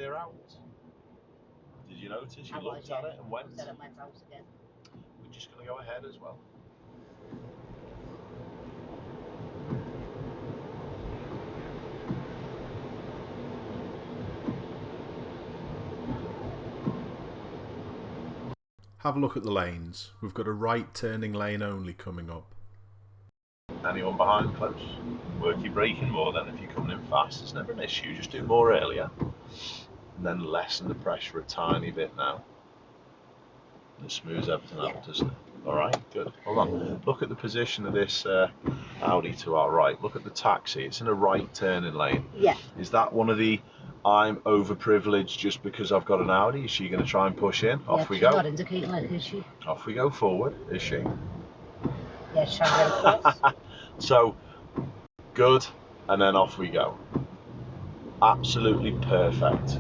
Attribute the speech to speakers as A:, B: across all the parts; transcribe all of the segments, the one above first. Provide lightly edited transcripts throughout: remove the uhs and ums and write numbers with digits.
A: clear out? Did you notice you looked at it and went?
B: Said it went out again.
A: We're just going to go ahead as well.
C: Have a look at the lanes. We've got a right turning lane only coming up.
A: Anyone behind close? Work your braking more then if you're coming in fast. It's never an issue, just do more earlier. And then lessen the pressure a tiny bit now. And it smooths everything out, doesn't it? Alright, good. Hold on. Look at the position of this Audi to our right. Look at the taxi. It's in a right turning lane.
B: Yeah.
A: Is that one of the I'm overprivileged just because I've got an Audi? Is she going to try and push in? Off we go.
B: She's not indicating it, is she?
A: Off we go forward, is she?
B: Yeah, she's trying to get across.
A: So, good, and then off we go. Absolutely perfect.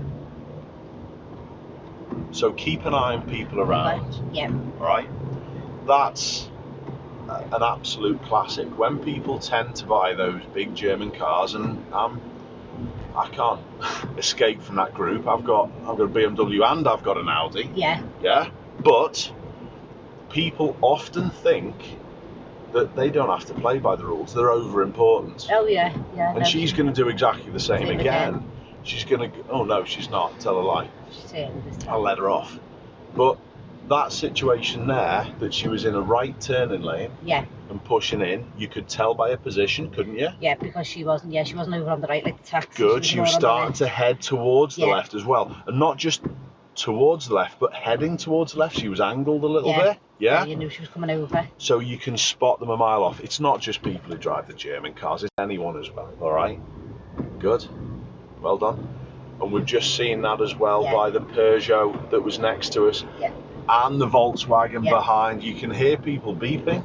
A: So keep an eye on people around.
B: Yeah.
A: Right? That's an absolute classic. When people tend to buy those big German cars, and I can't escape from that group. I've got a BMW and I've got an Audi.
B: Yeah.
A: Yeah. But people often think that they don't have to play by the rules. They're over important.
B: Oh yeah, yeah.
A: And she's going to do exactly the same again. She's going to. Oh no, she's not. Tell a lie.
B: She's saying this time.
A: I'll let her off. But that situation there, that she was in a right turning lane.
B: Yeah.
A: And pushing in, you could tell by her position, couldn't you?
B: Yeah, because she wasn't. Yeah, she wasn't over on the right like the taxi.
A: Good. She was starting to head towards the left as well, and not just towards the left, but heading towards the left. She was angled a little bit. Yeah.
B: You knew she was coming over.
A: So you can spot them a mile off. It's not just people who drive the German cars; it's anyone as well. All right. Good. Well done. And we've just seen that as well by the Peugeot that was next to us.
B: Yeah.
A: And the Volkswagen behind. You can hear people beeping.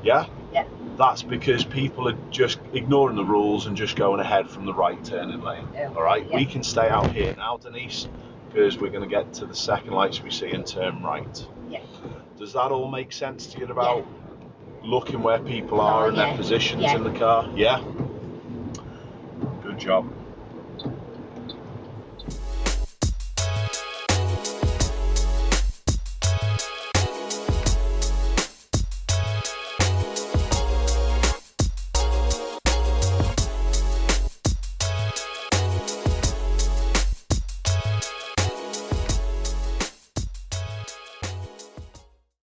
A: Yeah?
B: Yeah.
A: That's because people are just ignoring the rules and just going ahead from the right turning lane.
B: Yeah.
A: All right?
B: Yeah.
A: We can stay out here now, Denise, because we're going to get to the second lights we see and turn right.
B: Yeah.
A: Does that all make sense to you about looking where people are and their positions in the car? Yeah? Good job.